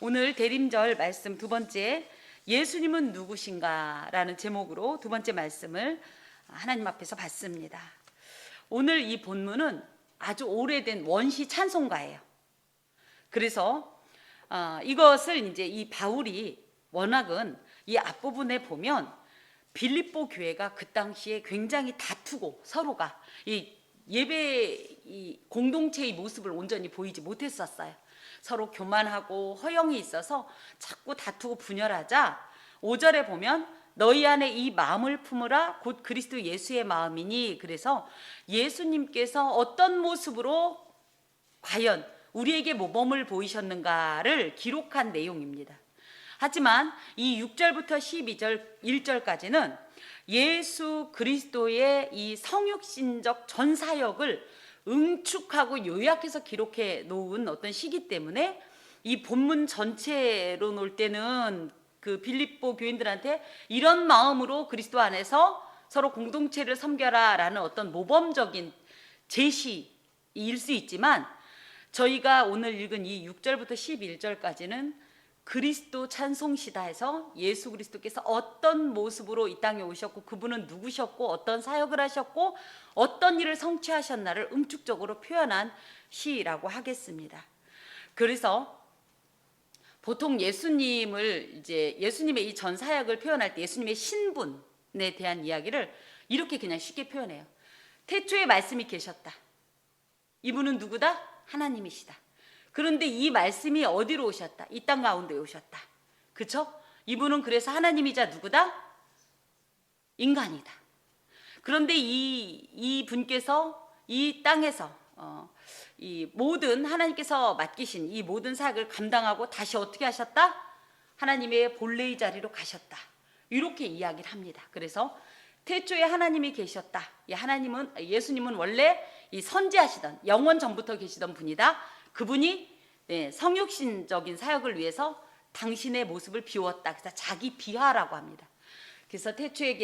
오늘 대림절 말씀 두 번째, 예수님은 누구신가 라는 제목으로 두 번째 말씀을 하나님 앞에서 받습니다. 오늘 이 본문은 아주 오래된 원시 찬송가예요. 그래서 이것을 이제 이 바울이 워낙은 이 앞부분에 보면 빌립보 교회가 그 당시에 굉장히 다투고 서로가 이 예배 이 공동체의 모습을 온전히 보이지 못했었어요. 서로 교만하고 허영이 있어서 자꾸 다투고 분열하자 5절에 보면 너희 안에 이 마음을 품으라 곧 그리스도 예수의 마음이니, 그래서 예수님께서 어떤 모습으로 과연 우리에게 모범을 보이셨는가를 기록한 내용입니다. 하지만 이 6절부터 12절 1절까지는 예수 그리스도의 이 성육신적 전사역을 응축하고 요약해서 기록해 놓은 어떤 시기 때문에 이 본문 전체로 놓을 때는 그 빌립보 교인들한테 이런 마음으로 그리스도 안에서 서로 공동체를 섬겨라 라는 어떤 모범적인 제시일 수 있지만, 저희가 오늘 읽은 이 6절부터 11절까지는 그리스도 찬송시다 해서 예수 그리스도께서 어떤 모습으로 이 땅에 오셨고 그분은 누구셨고 어떤 사역을 하셨고 어떤 일을 성취하셨나를 응축적으로 표현한 시라고 하겠습니다. 그래서 보통 예수님을 이제 예수님의 이 전 사역을 표현할 때 예수님의 신분에 대한 이야기를 이렇게 그냥 쉽게 표현해요. 태초에 말씀이 계셨다. 이분은 누구다? 하나님이시다. 그런데 이 말씀이 어디로 오셨다? 이 땅 가운데 오셨다. 그쵸? 이분은 그래서 하나님이자 누구다? 인간이다. 그런데 이 분께서 이 땅에서 이 모든 하나님께서 맡기신 이 모든 사역을 감당하고 다시 어떻게 하셨다? 하나님의 본래의 자리로 가셨다. 이렇게 이야기를 합니다. 그래서 태초에 하나님이 계셨다. 예수님은 원래 이 선지하시던 영원 전부터 계시던 분이다. 그분이 성육신적인 사역을 위해서 당신의 모습을 비웠다. 그래서 자기 비하라고 합니다. 그래서 태초에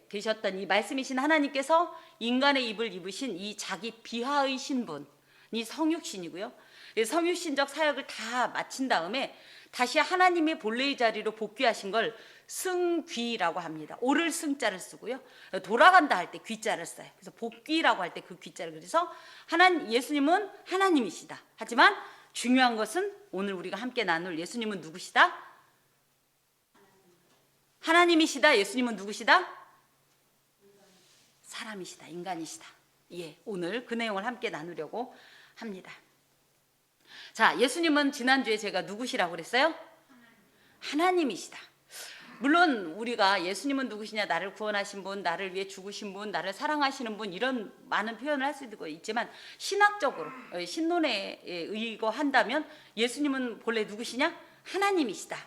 계셨던 이 말씀이신 하나님께서 인간의 입을 입으신 이 자기 비하의 신분이 성육신이고요. 성육신적 사역을 다 마친 다음에 다시 하나님의 본래의 자리로 복귀하신 걸 승귀라고 합니다. 오를 승자를 쓰고요. 돌아간다 할 때 귀자를 써요. 그래서 복귀라고 할 때 그 귀자를, 그래서 예수님은 하나님이시다. 하지만 중요한 것은 오늘 우리가 함께 나눌 예수님은 누구시다? 하나님이시다. 예수님은 누구시다? 사람이시다. 인간이시다. 예, 오늘 그 내용을 함께 나누려고 합니다. 자, 예수님은 지난주에 제가 누구시라고 그랬어요? 하나님이시다. 물론 우리가 예수님은 누구시냐, 나를 구원하신 분, 나를 위해 죽으신 분, 나를 사랑하시는 분, 이런 많은 표현을 할 수도 있지만 신학적으로 신론에 의거한다면 예수님은 본래 누구시냐? 하나님이시다가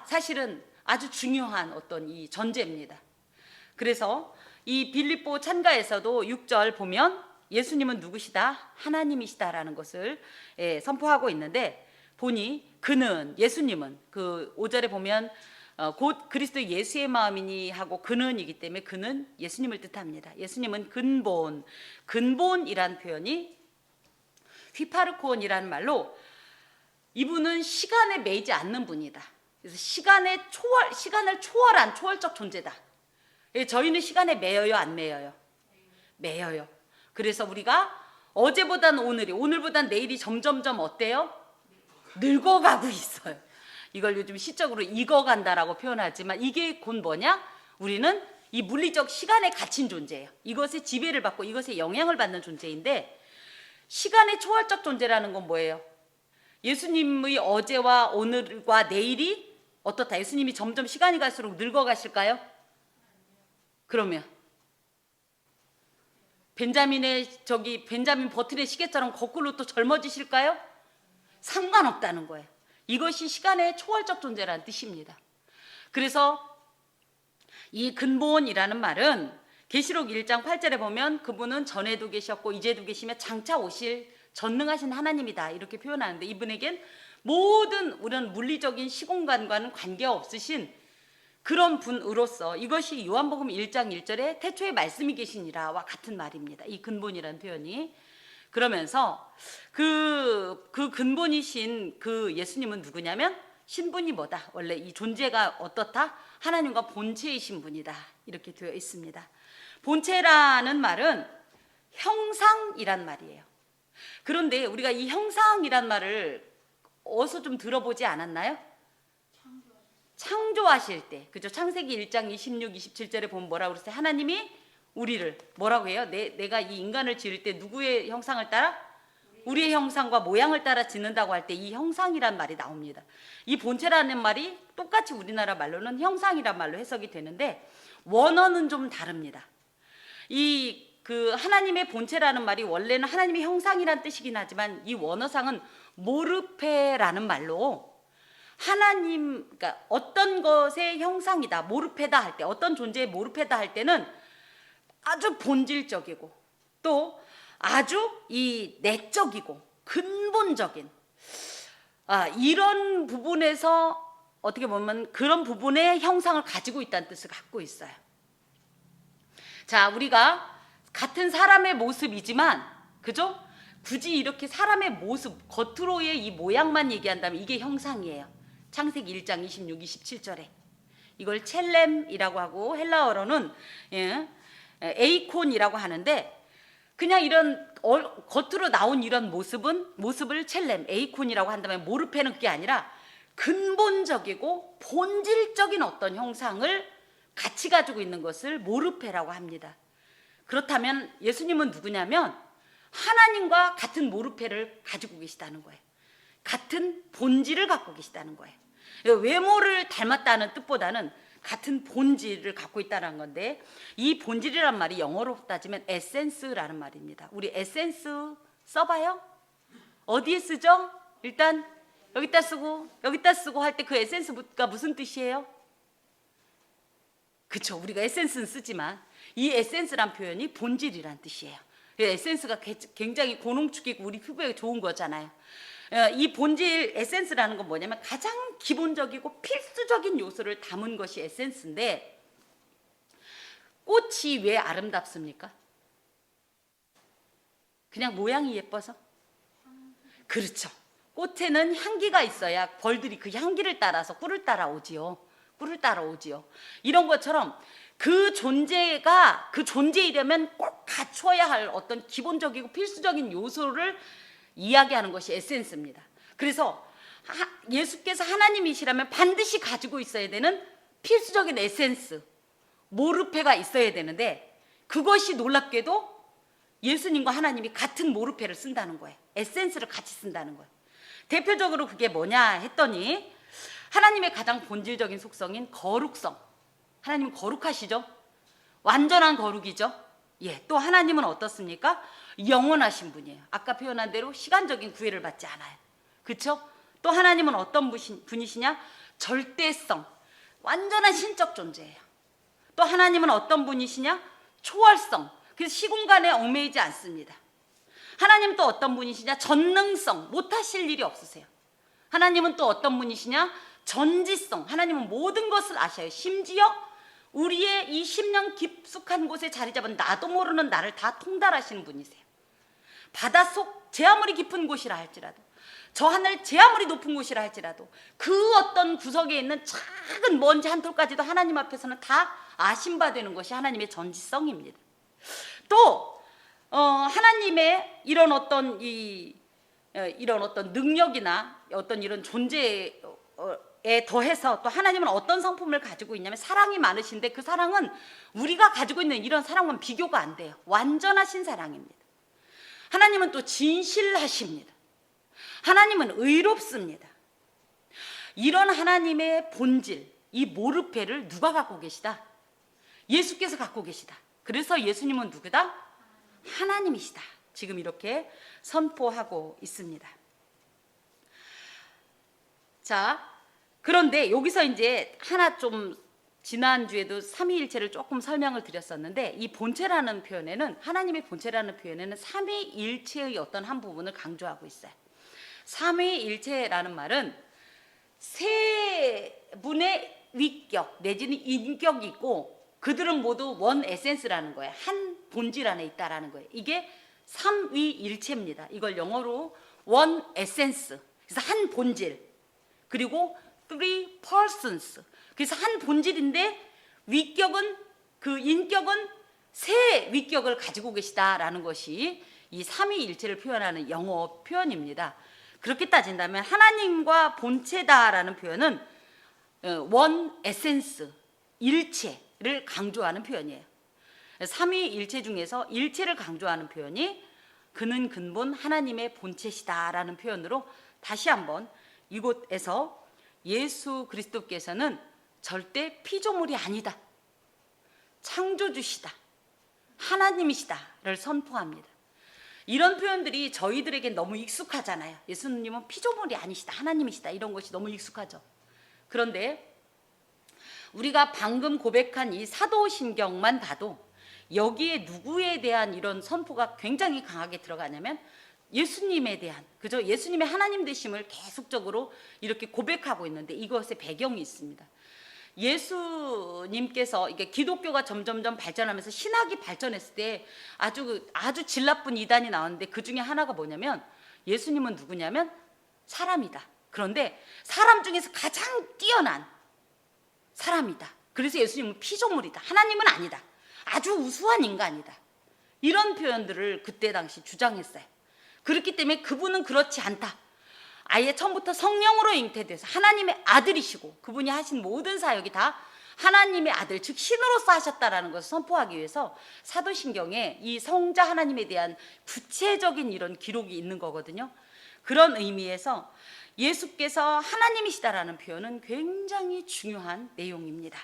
사실은 아주 중요한 어떤 이 전제입니다. 그래서 이 빌립보 찬가에서도 6절 보면 예수님은 누구시다? 하나님이시다라는 것을 선포하고 있는데, 보니 그는, 예수님은 그 5절에 보면 곧 그리스도 예수의 마음이니 하고 그는이기 때문에 그는 예수님을 뜻합니다. 예수님은 근본이란 표현이 휘파르콘이라는 말로 이분은 시간에 매이지 않는 분이다. 그래서 시간을 초월한 초월적 존재다. 저희는 시간에 매여요, 안 매여요? 매여요. 그래서 우리가 어제보단 오늘보단 내일이 점점점 어때요? 늙어가고 있어요. 이걸 요즘 시적으로 익어간다라고 표현하지만 이게 곧 뭐냐? 우리는 이 물리적 시간에 갇힌 존재예요. 이것에 지배를 받고 이것에 영향을 받는 존재인데, 시간의 초월적 존재라는 건 뭐예요? 예수님의 어제와 오늘과 내일이 어떻다? 예수님이 점점 시간이 갈수록 늙어가실까요? 그러면 벤자민 버튼의 시계처럼 거꾸로 또 젊어지실까요? 상관없다는 거예요. 이것이 시간의 초월적 존재라는 뜻입니다. 그래서 이 근본이라는 말은 계시록 1장 8절에 보면 그분은 전에도 계셨고 이제도 계시며 장차 오실 전능하신 하나님이다, 이렇게 표현하는데, 이분에겐 모든 이런 물리적인 시공간과는 관계없으신 그런 분으로서 이것이 요한복음 1장 1절에 태초에 말씀이 계시니라와 같은 말입니다. 이 근본이라는 표현이. 그러면서 그 근본이신 그 예수님은 누구냐면 신분이 뭐다? 원래 이 존재가 어떻다? 하나님과 본체이신 분이다. 이렇게 되어 있습니다. 본체라는 말은 형상이란 말이에요. 그런데 우리가 이 형상이란 말을 어디서 좀 들어보지 않았나요? 창조하실 때, 그죠? 창세기 1장 26, 27절에 보면 뭐라고 그랬어요? 하나님이 우리를 뭐라고 해요? 내가 이 인간을 지을 때 누구의 형상을 따라? 우리의 형상과 모양을 따라 짓는다고 할 때 이 형상이란 말이 나옵니다. 이 본체라는 말이 똑같이 우리나라 말로는 형상이란 말로 해석이 되는데 원어는 좀 다릅니다. 그 하나님의 본체라는 말이 원래는 하나님의 형상이란 뜻이긴 하지만 이 원어상은 모르페라는 말로 하나님, 그러니까 어떤 것의 형상이다, 모르페다 할 때, 어떤 존재의 모르페다 할 때는 아주 본질적이고 또 아주 이 내적이고 근본적인 이런 부분에서 어떻게 보면 그런 부분의 형상을 가지고 있다는 뜻을 갖고 있어요. 자, 우리가 같은 사람의 모습이지만, 그죠? 굳이 이렇게 사람의 모습, 겉으로의 이 모양만 얘기한다면 이게 형상이에요. 창세기 1장 26, 27절에 이걸 첼렘이라고 하고 헬라어로는 에이콘이라고 하는데, 그냥 이런 겉으로 나온 이런 모습을 첼렘, 에이콘이라고 한다면 모르페는 그게 아니라 근본적이고 본질적인 어떤 형상을 같이 가지고 있는 것을 모르페라고 합니다. 그렇다면 예수님은 누구냐면 하나님과 같은 모르페를 가지고 계시다는 거예요. 같은 본질을 갖고 계시다는 거예요. 외모를 닮았다는 뜻보다는 같은 본질을 갖고 있다는 건데, 이 본질이란 말이 영어로 따지면 에센스라는 말입니다. 우리 에센스 써봐요? 어디에 쓰죠? 일단 여기다 쓰고 여기다 쓰고 할 때 그 에센스가 무슨 뜻이에요? 그쵸, 우리가 에센스는 쓰지만 이 에센스란 표현이 본질이란 뜻이에요. 에센스가 굉장히 고농축이고 우리 피부에 좋은 거잖아요. 이 본질 에센스라는 건 뭐냐면 가장 기본적이고 필수적인 요소를 담은 것이 에센스인데, 꽃이 왜 아름답습니까? 그냥 모양이 예뻐서? 그렇죠. 꽃에는 향기가 있어야 벌들이 그 향기를 따라서 꿀을 따라오지요. 이런 것처럼 그 존재가 그 존재이려면 꼭 갖춰야 할 어떤 기본적이고 필수적인 요소를 이야기하는 것이 에센스입니다. 그래서 예수께서 하나님이시라면 반드시 가지고 있어야 되는 필수적인 에센스, 모르페가 있어야 되는데, 그것이 놀랍게도 예수님과 하나님이 같은 모르페를 쓴다는 거예요. 에센스를 같이 쓴다는 거예요. 대표적으로 그게 뭐냐 했더니 하나님의 가장 본질적인 속성인 거룩성. 하나님은 거룩하시죠? 완전한 거룩이죠? 또 하나님은 어떻습니까? 영원하신 분이에요. 아까 표현한 대로 시간적인 구애를 받지 않아요. 그렇죠? 또 하나님은 어떤 분이시냐? 절대성, 완전한 신적 존재예요. 또 하나님은 어떤 분이시냐? 초월성, 그래서 시공간에 얽매이지 않습니다. 하나님은 또 어떤 분이시냐? 전능성, 못하실 일이 없으세요. 하나님은 또 어떤 분이시냐? 전지성, 하나님은 모든 것을 아셔요. 심지어 우리의 이 심령 깊숙한 곳에 자리 잡은 나도 모르는 나를 다 통달하시는 분이세요. 바닷속 제 아무리 깊은 곳이라 할지라도, 저 하늘 제 아무리 높은 곳이라 할지라도 그 어떤 구석에 있는 작은 먼지 한 톨까지도 하나님 앞에서는 다 아신 바 되는 것이 하나님의 전지성입니다. 또 하나님의 이런 어떤 능력이나 어떤 이런 존재에 더해서 또 하나님은 어떤 성품을 가지고 있냐면 사랑이 많으신데, 그 사랑은 우리가 가지고 있는 이런 사랑과는 비교가 안 돼요. 완전하신 사랑입니다. 하나님은 또 진실하십니다. 하나님은 의롭습니다. 이런 하나님의 본질, 이 모르페를 누가 갖고 계시다? 예수께서 갖고 계시다. 그래서 예수님은 누구다? 하나님이시다. 지금 이렇게 선포하고 있습니다. 자, 그런데 여기서 이제 하나 좀, 지난주에도 삼위일체를 조금 설명을 드렸었는데, 이 본체라는 표현에는, 하나님의 본체라는 표현에는 삼위일체의 어떤 한 부분을 강조하고 있어요. 삼위일체라는 말은 세 분의 위격 내지는 인격이 있고 그들은 모두 원 에센스라는 거예요. 한 본질 안에 있다라는 거예요. 이게 삼위일체입니다. 이걸 영어로 one essence, 그래서 한 본질, 그리고 three persons, 그래서 한 본질인데 위격은, 그 인격은 세 위격을 가지고 계시다라는 것이 이 삼위일체를 표현하는 영어 표현입니다. 그렇게 따진다면 하나님과 본체다라는 표현은 one essence, 일체를 강조하는 표현이에요. 삼위일체 중에서 일체를 강조하는 표현이 그는 근본 하나님의 본체시다라는 표현으로 다시 한번 이곳에서 예수 그리스도께서는 절대 피조물이 아니다, 창조주시다, 하나님이시다를 선포합니다. 이런 표현들이 저희들에게 너무 익숙하잖아요. 예수님은 피조물이 아니시다, 하나님이시다, 이런 것이 너무 익숙하죠. 그런데 우리가 방금 고백한 이 사도신경만 봐도 여기에 누구에 대한 이런 선포가 굉장히 강하게 들어가냐면 예수님에 대한, 그죠? 예수님의 하나님 되심을 계속적으로 이렇게 고백하고 있는데 이것에 배경이 있습니다. 예수님께서 이게 기독교가 점점점 발전하면서 신학이 발전했을 때 아주 질 나쁜 이단이 나왔는데 그 중에 하나가 뭐냐면 예수님은 누구냐면 사람이다. 그런데 사람 중에서 가장 뛰어난 사람이다. 그래서 예수님은 피조물이다, 하나님은 아니다, 아주 우수한 인간이다, 이런 표현들을 그때 당시 주장했어요. 그렇기 때문에 그분은 그렇지 않다, 아예 처음부터 성령으로 잉태돼서 하나님의 아들이시고 그분이 하신 모든 사역이 다 하나님의 아들, 즉 신으로서 하셨다라는 것을 선포하기 위해서 사도신경에 이 성자 하나님에 대한 구체적인 이런 기록이 있는 거거든요. 그런 의미에서 예수께서 하나님이시다라는 표현은 굉장히 중요한 내용입니다.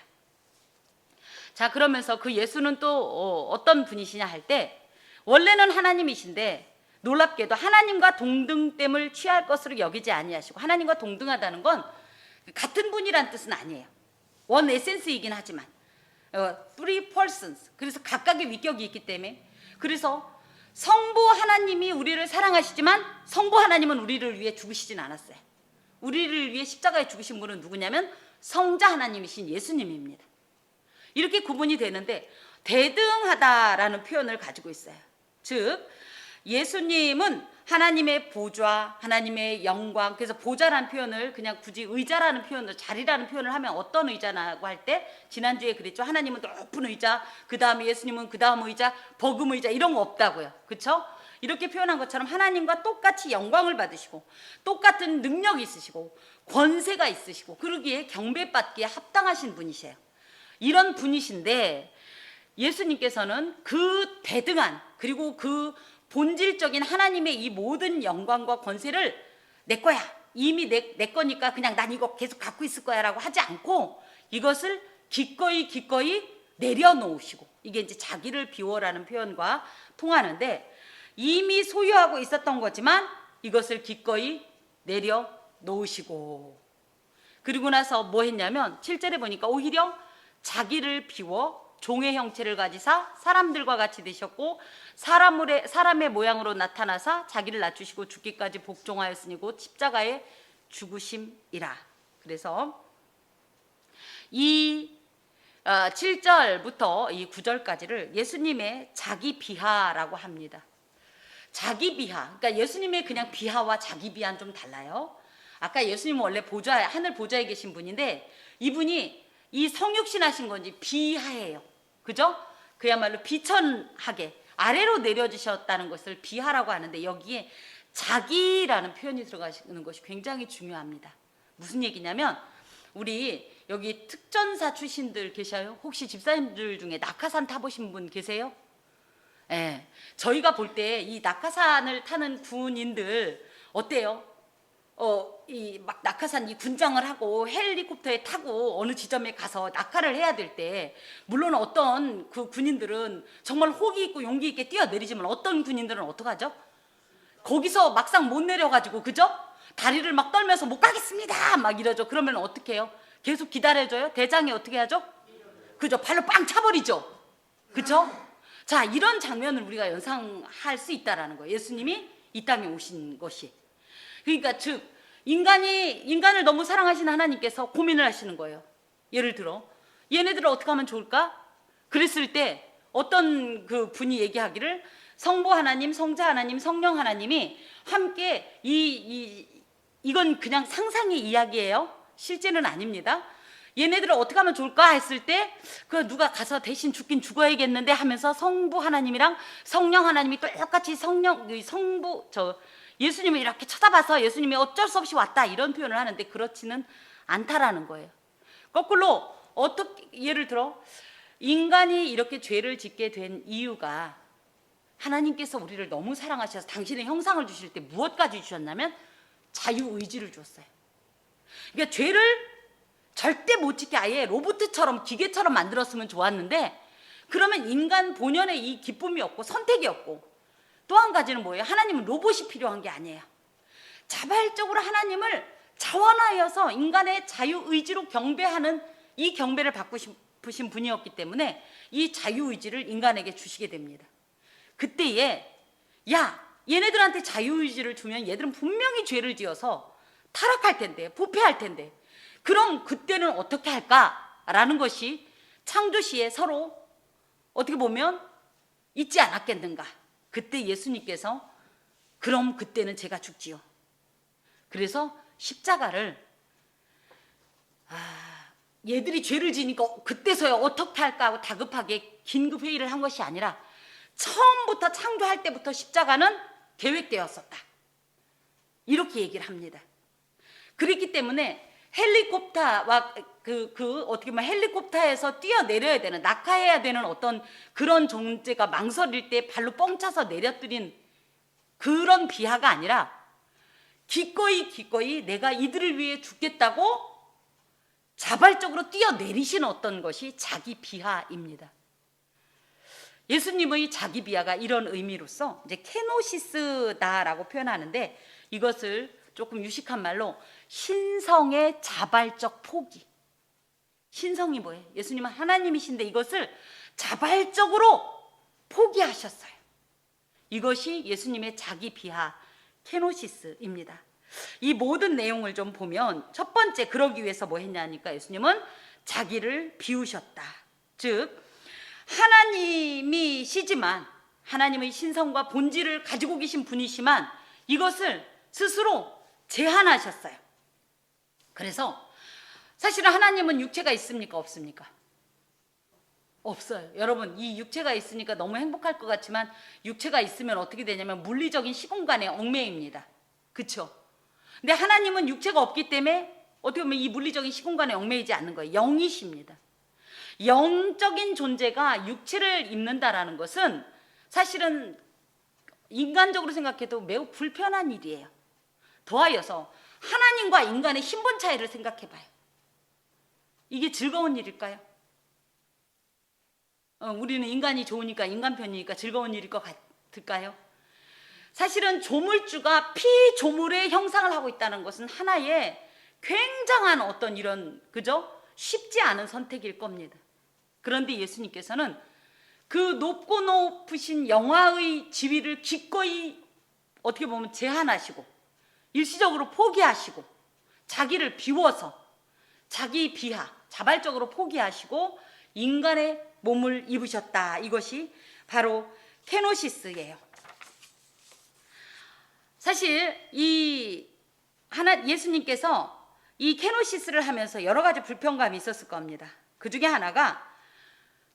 자, 그러면서 그 예수는 또 어떤 분이시냐 할 때 원래는 하나님이신데 놀랍게도 하나님과 동등됨을 취할 것으로 여기지 아니하시고, 하나님과 동등하다는 건 같은 분이란 뜻은 아니에요. 원 에센스이긴 하지만 three persons, 그래서 각각의 위격이 있기 때문에, 그래서 성부 하나님이 우리를 사랑하시지만 성부 하나님은 우리를 위해 죽으시진 않았어요. 우리를 위해 십자가에 죽으신 분은 누구냐면 성자 하나님이신 예수님입니다. 이렇게 구분이 되는데 대등하다라는 표현을 가지고 있어요. 즉 예수님은 하나님의 보좌, 하나님의 영광, 그래서 보좌라는 표현을 그냥 굳이 의자라는 표현으로, 자리라는 표현을 하면 어떤 의자라고 할 때 지난주에 그랬죠. 하나님은 높은 의자, 그 다음에 예수님은 그 다음 의자, 버금 의자, 이런 거 없다고요. 그렇죠? 이렇게 표현한 것처럼 하나님과 똑같이 영광을 받으시고 똑같은 능력이 있으시고 권세가 있으시고 그러기에 경배받기에 합당하신 분이세요. 이런 분이신데 예수님께서는 그 대등한, 그리고 그 본질적인 하나님의 이 모든 영광과 권세를 내 거야, 이미 내 거니까 그냥 난 이거 계속 갖고 있을 거야 라고 하지 않고 이것을 기꺼이 내려놓으시고, 이게 이제 자기를 비워라는 표현과 통하는데 이미 소유하고 있었던 거지만 이것을 기꺼이 내려놓으시고, 그리고 나서 뭐 했냐면 7절에 보니까 오히려 자기를 비워 종의 형체를 가지사 사람들과 같이 되셨고 사람의 모양으로 나타나사 자기를 낮추시고 죽기까지 복종하였으니 곧 십자가에 죽으심이라. 그래서 이 7절부터 이 9절까지를 예수님의 자기 비하라고 합니다. 자기 비하, 그러니까 예수님의 그냥 비하와 자기 비하는 좀 달라요. 아까 예수님은 원래 하늘 보좌에 계신 분인데 이분이 이 성육신 하신 건지 비하예요. 그죠? 그야말로 비천하게 아래로 내려지셨다는 것을 비하라고 하는데 여기에 자기라는 표현이 들어가는 것이 굉장히 중요합니다. 무슨 얘기냐면 우리 여기 특전사 출신들 계셔요? 혹시 집사님들 중에 낙하산 타보신 분 계세요? 예, 저희가 볼 때 이 낙하산을 타는 군인들 어때요? 이 막 낙하산 이 군장을 하고 헬리콥터에 타고 어느 지점에 가서 낙하를 해야 될 때, 물론 어떤 그 군인들은 정말 호기 있고 용기 있게 뛰어내리지만 어떤 군인들은 어떡하죠? 거기서 막상 못 내려가지고, 그죠? 다리를 막 떨면서 못 가겠습니다 막 이러죠. 그러면 어떻게 해요? 계속 기다려줘요? 대장이 어떻게 하죠? 그죠? 발로 빵 차버리죠. 그죠? 자, 이런 장면을 우리가 연상할 수 있다라는 거예요. 예수님이 이 땅에 오신 것이. 그러니까 즉 인간을 너무 사랑하시는 하나님께서 고민을 하시는 거예요. 예를 들어 얘네들을 어떻게 하면 좋을까? 그랬을 때 어떤 그 분이 얘기하기를 성부 하나님, 성자 하나님, 성령 하나님이 함께 이건 그냥 상상의 이야기예요. 실제는 아닙니다. 얘네들을 어떻게 하면 좋을까 했을 때 그 누가 가서 대신 죽긴 죽어야겠는데 하면서 성부 하나님이랑 성령 하나님이 똑같이 예수님을 이렇게 쳐다봐서 예수님이 어쩔 수 없이 왔다 이런 표현을 하는데 그렇지는 않다라는 거예요. 거꾸로 어떻게 예를 들어 인간이 이렇게 죄를 짓게 된 이유가 하나님께서 우리를 너무 사랑하셔서 당신의 형상을 주실 때 무엇까지 주셨냐면 자유의지를 주었어요. 그러니까 죄를 절대 못 짓게 아예 로봇처럼 기계처럼 만들었으면 좋았는데 그러면 인간 본연의 이 기쁨이 없고 선택이 없고 또 한 가지는 뭐예요? 하나님은 로봇이 필요한 게 아니에요. 자발적으로 하나님을 자원하여서 인간의 자유의지로 경배하는 이 경배를 받고 싶으신 분이었기 때문에 이 자유의지를 인간에게 주시게 됩니다. 그때에 얘네들한테 자유의지를 주면 얘들은 분명히 죄를 지어서 타락할 텐데 부패할 텐데 그럼 그때는 어떻게 할까라는 것이 창조시에 서로 어떻게 보면 있지 않았겠는가. 그때 예수님께서 그럼 그때는 제가 죽지요. 그래서 십자가를 얘들이 죄를 지니까 그때서야 어떻게 할까 하고 다급하게 긴급 회의를 한 것이 아니라 처음부터 창조할 때부터 십자가는 계획되었었다. 이렇게 얘기를 합니다. 그렇기 때문에 헬리콥터와 어떻게 보면 헬리콥터에서 뛰어내려야 되는 낙하해야 되는 어떤 그런 존재가 망설일 때 발로 뻥 차서 내려뜨린 그런 비하가 아니라 기꺼이 내가 이들을 위해 죽겠다고 자발적으로 뛰어내리신 어떤 것이 자기 비하입니다. 예수님의 자기 비하가 이런 의미로서 이제 케노시스다라고 표현하는데 이것을 조금 유식한 말로 신성의 자발적 포기. 신성이 뭐예요? 예수님은 하나님이신데 이것을 자발적으로 포기하셨어요. 이것이 예수님의 자기 비하 케노시스입니다. 이 모든 내용을 좀 보면 첫 번째 그러기 위해서 뭐 했냐니까 예수님은 자기를 비우셨다. 즉 하나님이시지만 하나님의 신성과 본질을 가지고 계신 분이시만 이것을 스스로 제한하셨어요. 그래서 사실은 하나님은 육체가 있습니까? 없습니까? 없어요. 여러분 이 육체가 있으니까 너무 행복할 것 같지만 육체가 있으면 어떻게 되냐면 물리적인 시공간에 얽매입니다. 그렇죠? 근데 하나님은 육체가 없기 때문에 어떻게 보면 이 물리적인 시공간에 얽매이지 않는 거예요. 영이십니다. 영적인 존재가 육체를 입는다라는 것은 사실은 인간적으로 생각해도 매우 불편한 일이에요. 더하여서 하나님과 인간의 신분 차이를 생각해봐요. 이게 즐거운 일일까요? 우리는 인간이 좋으니까 인간 편이니까 즐거운 일일 것 같을까요? 사실은 조물주가 피조물의 형상을 하고 있다는 것은 하나의 굉장한 어떤 이런 쉽지 않은 선택일 겁니다. 그런데 예수님께서는 그 높고 높으신 영화의 지위를 기꺼이 어떻게 보면 제한하시고 일시적으로 포기하시고 자기를 비워서 자기 비하 자발적으로 포기하시고 인간의 몸을 입으셨다. 이것이 바로 케노시스예요. 사실 예수님께서 이 케노시스를 하면서 여러 가지 불편감이 있었을 겁니다. 그 중에 하나가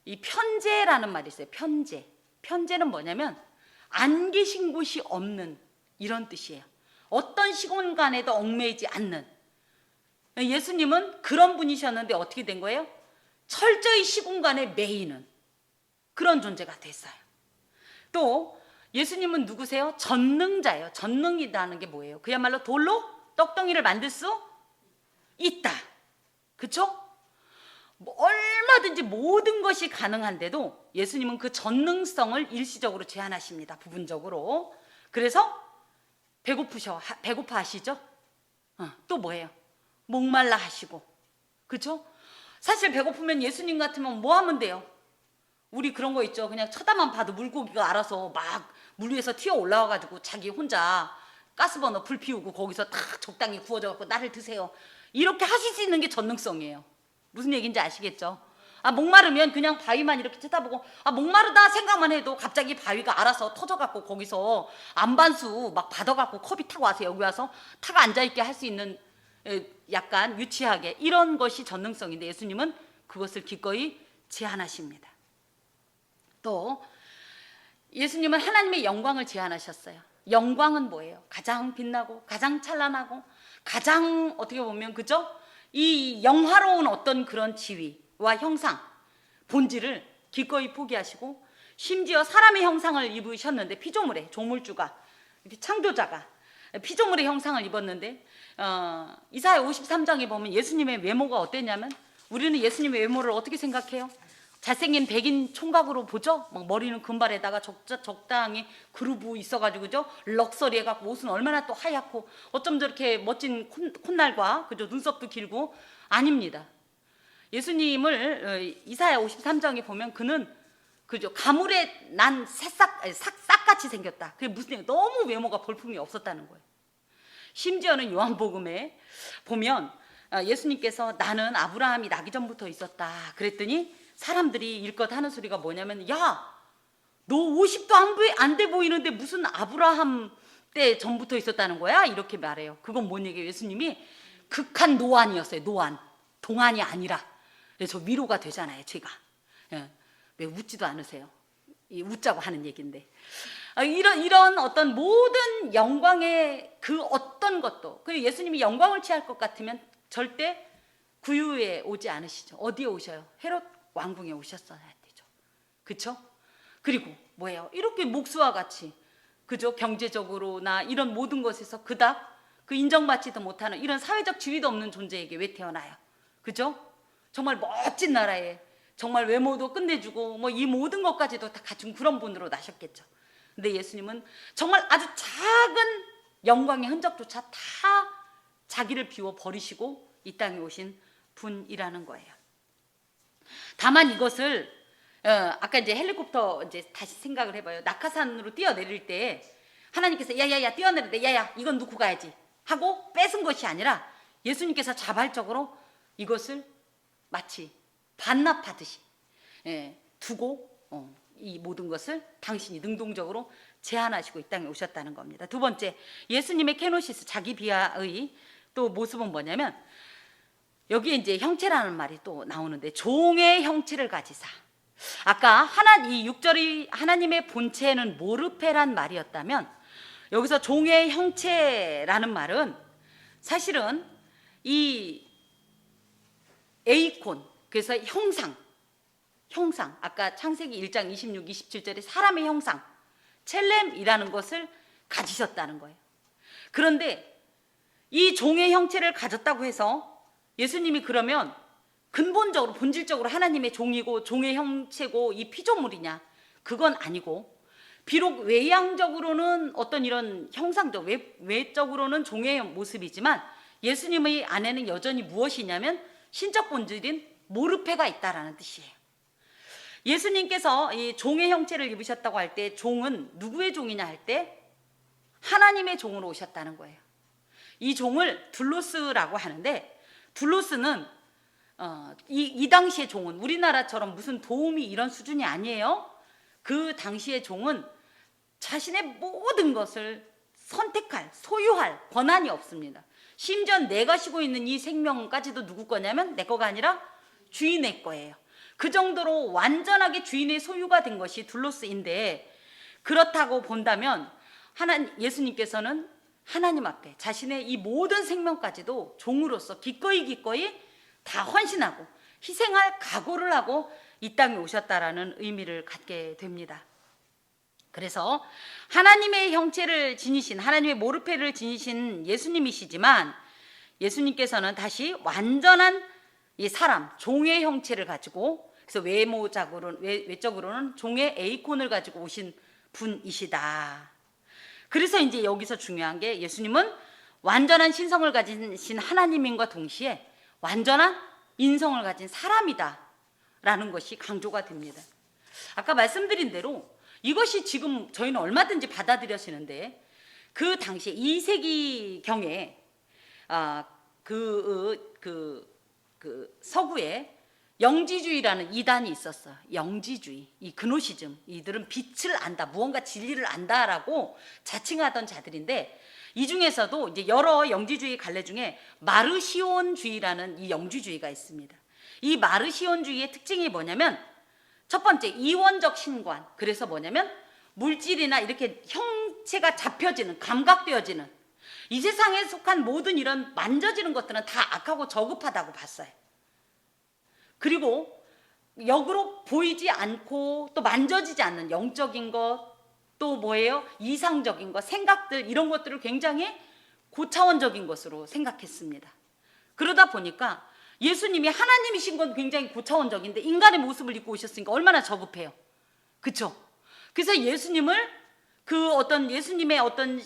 이 편재라는 말이 있어요. 편재. 편재는 뭐냐면 안 계신 곳이 없는 이런 뜻이에요. 어떤 시공간에도 얽매이지 않는. 예수님은 그런 분이셨는데 어떻게 된 거예요? 철저히 시공간에 매이는 그런 존재가 됐어요. 또 예수님은 누구세요? 전능자예요. 전능이라는 게 뭐예요? 그야말로 돌로 떡덩이를 만들 수 있다. 그렇죠? 얼마든지 모든 것이 가능한데도 예수님은 그 전능성을 일시적으로 제한하십니다. 부분적으로. 그래서 배고파 하시죠? 또 뭐예요? 목말라 하시고. 그렇죠? 사실 배고프면 예수님 같으면 뭐 하면 돼요? 우리 그런 거 있죠. 그냥 쳐다만 봐도 물고기가 알아서 막 물 위에서 튀어 올라와가지고 자기 혼자 가스버너 불 피우고 거기서 딱 적당히 구워져갖고 나를 드세요. 이렇게 하실 수 있는 게 전능성이에요. 무슨 얘기인지 아시겠죠? 목마르면 그냥 바위만 이렇게 쳐다보고 목마르다 생각만 해도 갑자기 바위가 알아서 터져갖고 거기서 안반수 막 받아갖고 컵이 타고 와서 여기 와서 타가 앉아있게 할 수 있는 약간 유치하게 이런 것이 전능성인데 예수님은 그것을 기꺼이 제한하십니다. 또 예수님은 하나님의 영광을 제한하셨어요. 영광은 뭐예요? 가장 빛나고 가장 찬란하고 가장 어떻게 보면 그죠? 이 영화로운 어떤 그런 지위와 형상, 본질을 기꺼이 포기하시고 심지어 사람의 형상을 입으셨는데 피조물의 조물주가 창조자가 피조물의 형상을 입었는데 이사야 53장에 보면 예수님의 외모가 어땠냐면 우리는 예수님의 외모를 어떻게 생각해요? 잘생긴 백인 총각으로 보죠? 막 머리는 금발에다가 적당히 그루브 있어가지고 그죠? 럭서리 해갖고 옷은 얼마나 또 하얗고 어쩜 저렇게 멋진 콧날과 그죠? 눈썹도 길고 아닙니다. 예수님을 이사야 53장에 보면 그는 그죠? 가물에 난 싹같이 생겼다. 그게 무슨 너무 외모가 볼품이 없었다는 거예요. 심지어는 요한복음에 보면 예수님께서 나는 아브라함이 나기 전부터 있었다 그랬더니 사람들이 일껏 하는 소리가 뭐냐면 야, 너 50도 안 돼 보이는데 무슨 아브라함 때 전부터 있었다는 거야? 이렇게 말해요. 그건 뭔 얘기예요? 예수님이 극한 노안이었어요. 노안. 동안이 아니라. 그래서 위로가 되잖아요. 제가. 왜 웃지도 않으세요? 웃자고 하는 얘기인데. 이런 어떤 모든 영광의 그 어떤 것도 그리고 예수님이 영광을 취할 것 같으면 절대 구유에 오지 않으시죠. 어디에 오셔요? 헤롯 왕궁에 오셨어야 되죠. 그렇죠? 그리고 뭐예요? 이렇게 목수와 같이 그죠? 경제적으로나 이런 모든 것에서 그닥 그 인정받지도 못하는 이런 사회적 지위도 없는 존재에게 왜 태어나요? 그죠? 정말 멋진 나라에 정말 외모도 끝내주고 뭐 이 모든 것까지도 다 갖춘 그런 분으로 나셨겠죠. 근데 예수님은 정말 아주 작은 영광의 흔적조차 다 자기를 비워 버리시고 이 땅에 오신 분이라는 거예요. 다만 이것을 아까 이제 헬리콥터 이제 다시 생각을 해봐요. 낙하산으로 뛰어내릴 때 하나님께서 야야야 뛰어내릴 야야 이건 놓고 가야지 하고 뺏은 것이 아니라 예수님께서 자발적으로 이것을 마치 반납하듯이 두고 이 모든 것을 당신이 능동적으로 제한하시고 이 땅에 오셨다는 겁니다. 두 번째, 예수님의 케노시스 자기 비하의 또 모습은 뭐냐면 여기에 이제 형체라는 말이 또 나오는데 종의 형체를 가지사. 아까 이 6절이 하나님의 본체는 모르페란 말이었다면 여기서 종의 형체라는 말은 사실은 이 에이콘 그래서 형상 아까 창세기 1장 26, 27절에 사람의 형상 첼렘이라는 것을 가지셨다는 거예요. 그런데 이 종의 형체를 가졌다고 해서 예수님이 그러면 근본적으로 본질적으로 하나님의 종이고 종의 형체고 이 피조물이냐? 그건 아니고 비록 외향적으로는 어떤 이런 형상적 외적으로는 종의 모습이지만 예수님의 안에는 여전히 무엇이냐면 신적 본질인 모르페가 있다라는 뜻이에요. 예수님께서 이 종의 형체를 입으셨다고 할 때 종은 누구의 종이냐 할 때 하나님의 종으로 오셨다는 거예요. 이 종을 둘로스라고 하는데 둘로스는 이 당시의 종은 우리나라처럼 무슨 도움이 이런 수준이 아니에요. 그 당시의 종은 자신의 모든 것을 선택할, 소유할 권한이 없습니다. 심지어 내가 쉬고 있는 이 생명까지도 누구 거냐면 내 거가 아니라 주인의 거예요. 그 정도로 완전하게 주인의 소유가 된 것이 둘로스인데 그렇다고 본다면 예수님께서는 하나님 앞에 자신의 이 모든 생명까지도 종으로서 기꺼이 다 헌신하고 희생할 각오를 하고 이 땅에 오셨다라는 의미를 갖게 됩니다. 그래서 하나님의 형체를 지니신 하나님의 모르페를 지니신 예수님이시지만 예수님께서는 다시 완전한 이 사람 종의 형체를 가지고 그래서 외적으로는 종의 에이콘을 가지고 오신 분이시다. 그래서 이제 여기서 중요한 게 예수님은 완전한 신성을 가진 하나님인과 동시에 완전한 인성을 가진 사람이다 라는 것이 강조가 됩니다. 아까 말씀드린 대로 이것이 지금 저희는 얼마든지 받아들여지는데 그 당시에 2세기경에 그 서구에 영지주의라는 이단이 있었어요. 영지주의, 이 그노시즘, 이들은 빛을 안다, 무언가 진리를 안다라고 자칭하던 자들인데, 이 중에서도 이제 여러 영지주의 갈래 중에 마르시온주의라는 이 영지주의가 있습니다. 이 마르시온주의의 특징이 뭐냐면, 첫 번째, 이원적 신관. 그래서 뭐냐면 물질이나 이렇게 형체가 잡혀지는, 감각되어지는, 이 세상에 속한 모든 이런 만져지는 것들은 다 악하고 저급하다고 봤어요. 그리고 역으로 보이지 않고 또 만져지지 않는 영적인 것, 또 뭐예요? 이상적인 것, 생각들, 이런 것들을 굉장히 고차원적인 것으로 생각했습니다. 그러다 보니까 예수님이 하나님이신 건 굉장히 고차원적인데 인간의 모습을 입고 오셨으니까 얼마나 저급해요. 그렇죠? 그래서 예수님을 예수님의 어떤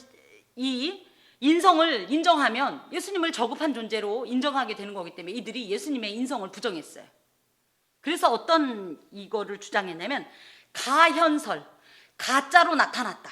이 인성을 인정하면 예수님을 저급한 존재로 인정하게 되는 거기 때문에 이들이 예수님의 인성을 부정했어요. 그래서 어떤 이거를 주장했냐면 가현설, 가짜로 나타났다.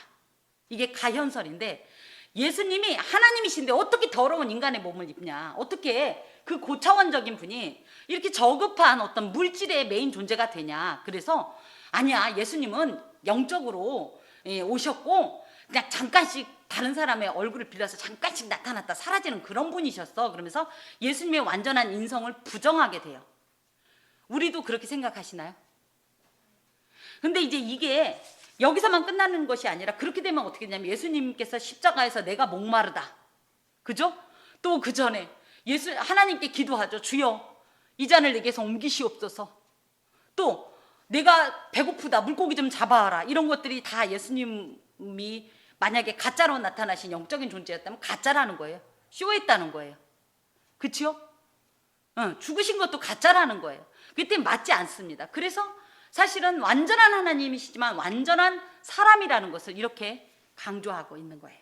이게 가현설인데, 예수님이 하나님이신데 어떻게 더러운 인간의 몸을 입냐, 어떻게 그 고차원적인 분이 이렇게 저급한 어떤 물질의 메인 존재가 되냐. 그래서 아니야, 예수님은 영적으로 오셨고 그냥 잠깐씩 다른 사람의 얼굴을 빌려서 잠깐씩 나타났다 사라지는 그런 분이셨어. 그러면서 예수님의 완전한 인성을 부정하게 돼요. 우리도 그렇게 생각하시나요? 근데 이제 이게 여기서만 끝나는 것이 아니라, 그렇게 되면 어떻게 되냐면 예수님께서 십자가에서 내가 목마르다, 그죠? 또 그 전에 하나님께 기도하죠. 주여 이 잔을 내게서 옮기시옵소서. 또 내가 배고프다, 물고기 좀 잡아와라. 이런 것들이 다 예수님이 만약에 가짜로 나타나신 영적인 존재였다면 가짜라는 거예요. 쇼했다는 거예요. 그렇죠? 죽으신 것도 가짜라는 거예요. 그때 맞지 않습니다. 그래서 사실은 완전한 하나님이시지만 완전한 사람이라는 것을 이렇게 강조하고 있는 거예요.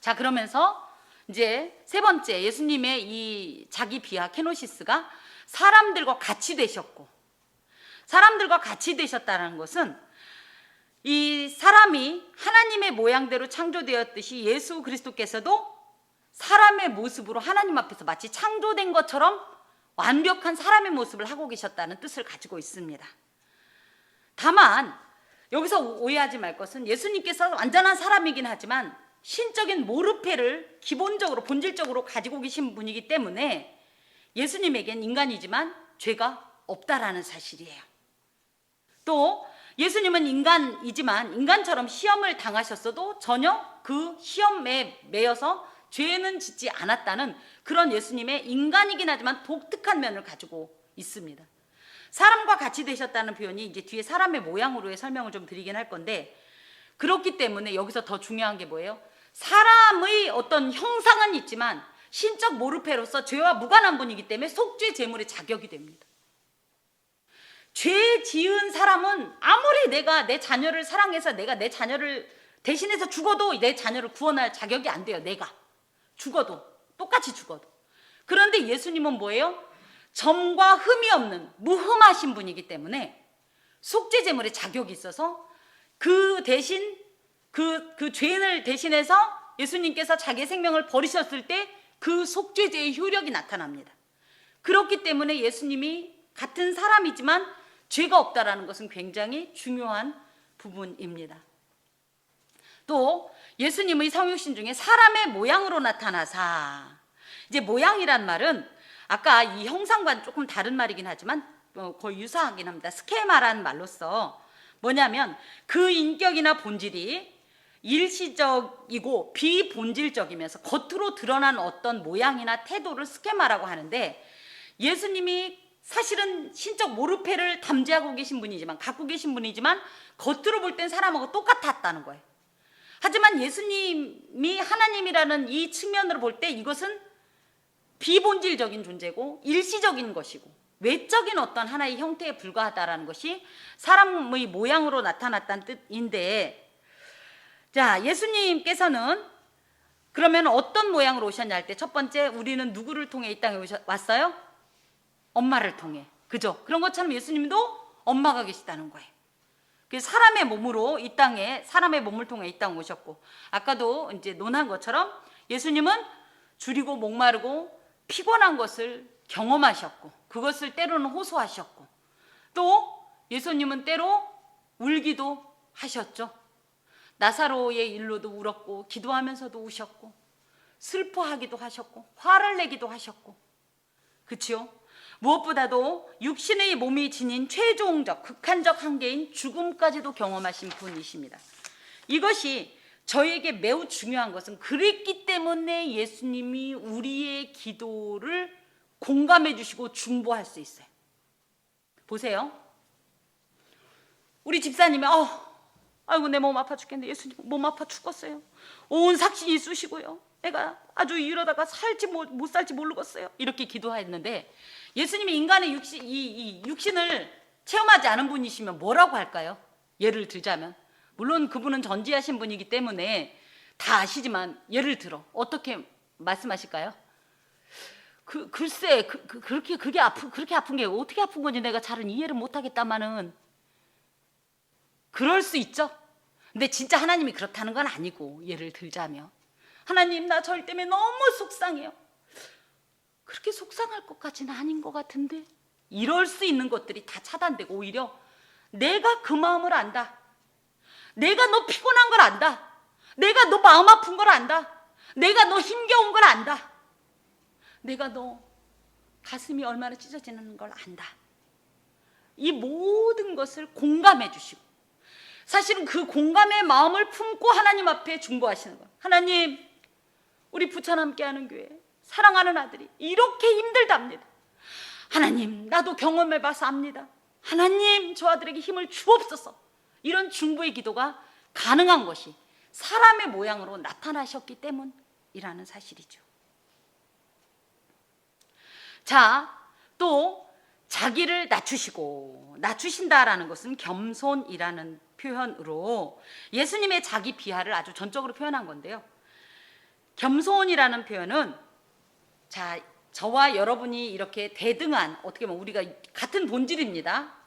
자, 그러면서 이제 세 번째, 예수님의 이 자기 비하 케노시스가 사람들과 같이 되셨고, 사람들과 같이 되셨다는 것은 이 사람이 하나님의 모양대로 창조되었듯이 예수 그리스도께서도 사람의 모습으로 하나님 앞에서 마치 창조된 것처럼 완벽한 사람의 모습을 하고 계셨다는 뜻을 가지고 있습니다. 다만 여기서 오해하지 말 것은, 예수님께서 완전한 사람이긴 하지만 신적인 모르페를 기본적으로 본질적으로 가지고 계신 분이기 때문에 예수님에겐 인간이지만 죄가 없다라는 사실이에요. 또 예수님은 인간이지만 인간처럼 시험을 당하셨어도 전혀 그 시험에 매여서 죄는 짓지 않았다는 그런 예수님의 인간이긴 하지만 독특한 면을 가지고 있습니다. 사람과 같이 되셨다는 표현이 이제 뒤에 사람의 모양으로의 설명을 좀 드리긴 할 건데, 그렇기 때문에 여기서 더 중요한 게 뭐예요? 사람의 어떤 형상은 있지만 신적 모르페로서 죄와 무관한 분이기 때문에 속죄 제물의 자격이 됩니다. 죄 지은 사람은 아무리 내가 내 자녀를 사랑해서 내가 내 자녀를 대신해서 죽어도 내 자녀를 구원할 자격이 안 돼요. 내가 죽어도, 똑같이 죽어도. 그런데 예수님은 뭐예요? 점과 흠이 없는 무흠하신 분이기 때문에 속죄 제물의 자격이 있어서 그 대신 그 죄인을 대신해서 예수님께서 자기의 생명을 버리셨을 때 그 속죄제의 효력이 나타납니다. 그렇기 때문에 예수님이 같은 사람이지만 죄가 없다라는 것은 굉장히 중요한 부분입니다. 또 예수님의 성육신 중에 사람의 모양으로 나타나사, 이제 모양이란 말은 아까 이 형상과는 조금 다른 말이긴 하지만 거의 유사하긴 합니다. 스케마란 말로써 뭐냐면 그 인격이나 본질이 일시적이고 비본질적이면서 겉으로 드러난 어떤 모양이나 태도를 스케마라고 하는데, 예수님이 사실은 신적 모르페를 담재하고 계신 분이지만, 갖고 계신 분이지만 겉으로 볼 땐 사람하고 똑같았다는 거예요. 하지만 예수님이 하나님이라는 이 측면으로 볼 때 이것은 비본질적인 존재고 일시적인 것이고 외적인 어떤 하나의 형태에 불과하다라는 것이 사람의 모양으로 나타났다는 뜻인데, 자, 예수님께서는 그러면 어떤 모양으로 오셨냐 할 때 첫 번째, 우리는 누구를 통해 이 땅에 왔어요? 엄마를 통해. 그죠? 그런 것처럼 예수님도 엄마가 계시다는 거예요. 그래서 사람의 몸으로 이 땅에, 사람의 몸을 통해 이 땅에 오셨고, 아까도 이제 논한 것처럼 예수님은 줄이고 목마르고 피곤한 것을 경험하셨고 그것을 때로는 호소하셨고 또 예수님은 때로 울기도 하셨죠. 나사로의 일로도 울었고 기도하면서도 우셨고 슬퍼하기도 하셨고 화를 내기도 하셨고 그치요? 무엇보다도 육신의 몸이 지닌 최종적 극한적 한계인 죽음까지도 경험하신 분이십니다. 이것이 저에게 매우 중요한 것은 그랬기 때문에 예수님이 우리의 기도를 공감해 주시고 중보할 수 있어요. 보세요. 우리 집사님이 아이고 내 몸 아파 죽겠네. 예수님 몸 아파 죽겠어요. 온 삭신이 쑤시고요. 내가 아주 이러다가 살지 못 살지 모르겠어요. 이렇게 기도했는데 예수님이 인간의 이 육신을 체험하지 않은 분이시면 뭐라고 할까요? 예를 들자면 물론 그분은 전지하신 분이기 때문에 다 아시지만 예를 들어 어떻게 말씀하실까요? 글쎄 그렇게 아픈 게 어떻게 아픈 건지 내가 잘은 이해를 못하겠다마는 그럴 수 있죠. 근데 진짜 하나님이 그렇다는 건 아니고 예를 들자면 하나님 나 절 때문에 너무 속상해요. 그렇게 속상할 것까지는 아닌 것 같은데 이럴 수 있는 것들이 다 차단되고 오히려 내가 그 마음을 안다. 내가 너 피곤한 걸 안다. 내가 너 마음 아픈 걸 안다. 내가 너 힘겨운 걸 안다. 내가 너 가슴이 얼마나 찢어지는 걸 안다. 이 모든 것을 공감해 주시고 사실은 그 공감의 마음을 품고 하나님 앞에 중보하시는 거예요. 하나님 우리 부천 함께하는 교회 사랑하는 아들이 이렇게 힘들답니다. 하나님 나도 경험해봐서 압니다. 하나님 저 아들에게 힘을 주옵소서. 이런 중보의 기도가 가능한 것이 사람의 모양으로 나타나셨기 때문이라는 사실이죠. 자, 또 자기를 낮추신다라는 것은 겸손이라는 표현으로 예수님의 자기 비하를 아주 전적으로 표현한 건데요. 겸손이라는 표현은 저와 여러분이 이렇게 대등한 어떻게 보면 우리가 같은 본질입니다.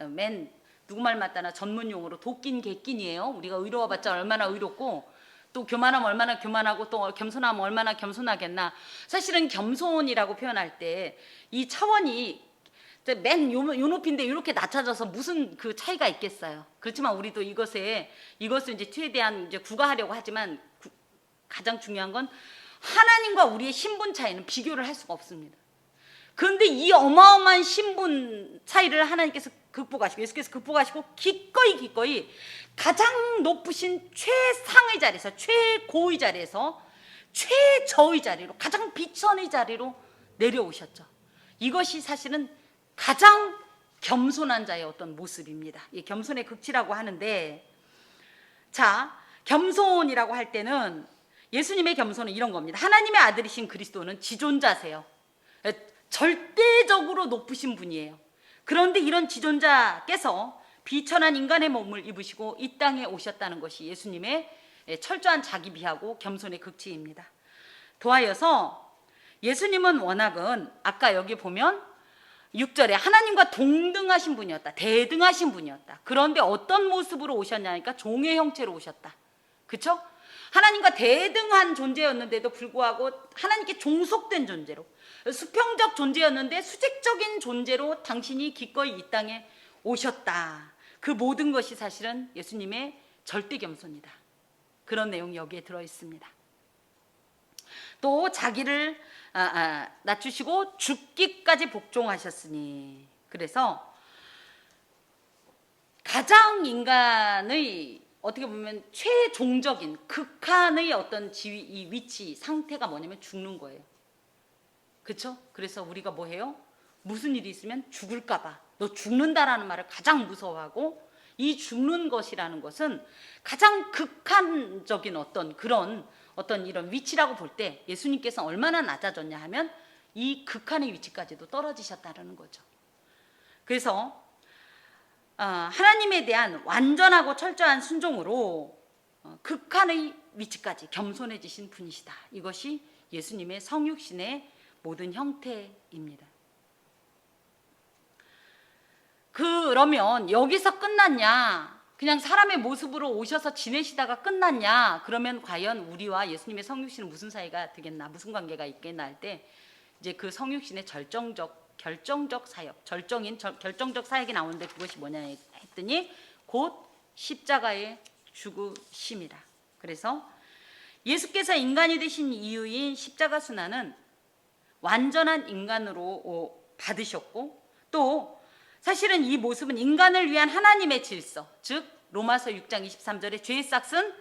누구 말 맞다나 전문 용어로 도낀 개낀이에요. 우리가 의로워봤자 얼마나 의롭고 또 교만하면 얼마나 교만하고 또 겸손하면 얼마나 겸손하겠나. 사실은 겸손이라고 표현할 때 이 차원이 맨 요 높이인데 이렇게 낮춰져서 무슨 그 차이가 있겠어요. 그렇지만 우리도 이것을 이제 최대한 이제 구가하려고 하지만 가장 중요한 건 하나님과 우리의 신분 차이는 비교를 할 수가 없습니다. 그런데 이 어마어마한 신분 차이를 하나님께서 극복하시고 예수께서 극복하시고 기꺼이 가장 높으신 최상의 자리에서 최고의 자리에서 최저의 자리로 가장 비천의 자리로 내려오셨죠. 이것이 사실은 가장 겸손한 자의 어떤 모습입니다. 이 겸손의 극치라고 하는데 자, 겸손이라고 할 때는 예수님의 겸손은 이런 겁니다. 하나님의 아들이신 그리스도는 지존자세요. 절대적으로 높으신 분이에요. 그런데 이런 지존자께서 비천한 인간의 몸을 입으시고 이 땅에 오셨다는 것이 예수님의 철저한 자기 비하고 겸손의 극치입니다. 더하여서 예수님은 워낙은 아까 여기 보면 6절에 하나님과 동등하신 분이었다. 대등하신 분이었다. 그런데 어떤 모습으로 오셨냐니까 종의 형체로 오셨다. 그렇죠? 하나님과 대등한 존재였는데도 불구하고 하나님께 종속된 존재로 수평적 존재였는데 수직적인 존재로 당신이 기꺼이 이 땅에 오셨다. 그 모든 것이 사실은 예수님의 절대 겸손이다. 그런 내용이 여기에 들어있습니다. 또 자기를 낮추시고 죽기까지 복종하셨으니 그래서 가장 인간의 어떻게 보면 최종적인 극한의 어떤 지위, 이 위치, 상태가 뭐냐면 죽는 거예요. 그렇죠? 그래서 우리가 뭐 해요? 무슨 일이 있으면 죽을까 봐. 너 죽는다라는 말을 가장 무서워하고 이 죽는 것이라는 것은 가장 극한적인 어떤 이런 위치라고 볼 때 예수님께서 얼마나 낮아졌냐 하면 이 극한의 위치까지도 떨어지셨다는 거죠. 그래서 하나님에 대한 완전하고 철저한 순종으로 극한의 위치까지 겸손해지신 분이시다. 이것이 예수님의 성육신의 모든 형태입니다. 그러면 여기서 끝났냐? 그냥 사람의 모습으로 오셔서 지내시다가 끝났냐? 그러면 과연 우리와 예수님의 성육신은 무슨 사이가 되겠나? 무슨 관계가 있겠나 할 때 이제 그 성육신의 절정적 결정적 사역, 결정적 사역이 나오는데 그것이 뭐냐 했더니 곧 십자가의 죽으심이라. 그래서 예수께서 인간이 되신 이유인 십자가 순환은 완전한 인간으로 받으셨고, 또 사실은 이 모습은 인간을 위한 하나님의 질서, 즉 로마서 6장 23절에 죄의 싹은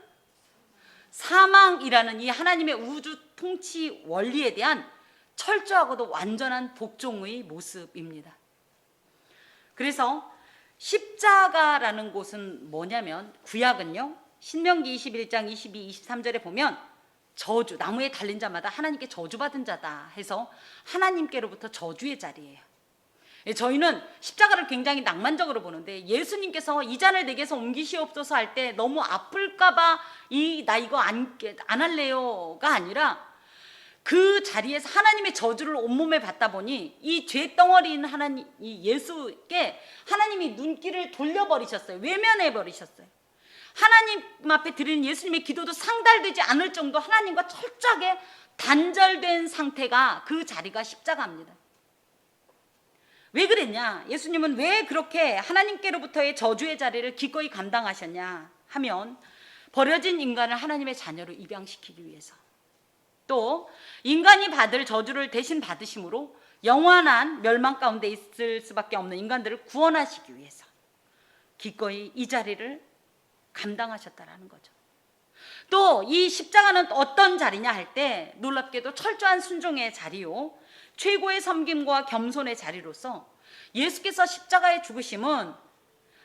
사망이라는 이 하나님의 우주 통치 원리에 대한 철저하고도 완전한 복종의 모습입니다. 그래서 십자가라는 곳은 뭐냐면, 구약은요 신명기 21장 22, 23절에 보면 저주, 나무에 달린 자마다 하나님께 저주받은 자다 해서 하나님께로부터 저주의 자리예요. 저희는 십자가를 굉장히 낭만적으로 보는데, 예수님께서 이 잔을 내게서 옮기시옵소서 할 때 너무 아플까봐 나 이거 안 할래요가 아니라 그 자리에서 하나님의 저주를 온몸에 받다 보니 이 죄덩어리인 하나님, 이 예수께 하나님이 눈길을 돌려버리셨어요. 외면해버리셨어요. 하나님 앞에 드리는 예수님의 기도도 상달되지 않을 정도 하나님과 철저하게 단절된 상태가 그 자리가 십자가입니다. 왜 그랬냐? 예수님은 왜 그렇게 하나님께로부터의 저주의 자리를 기꺼이 감당하셨냐 하면, 버려진 인간을 하나님의 자녀로 입양시키기 위해서, 또 인간이 받을 저주를 대신 받으심으로 영원한 멸망 가운데 있을 수밖에 없는 인간들을 구원하시기 위해서 기꺼이 이 자리를 감당하셨다라는 거죠. 또 이 십자가는 어떤 자리냐 할 때 놀랍게도 철저한 순종의 자리요, 최고의 섬김과 겸손의 자리로서 예수께서 십자가에 죽으심은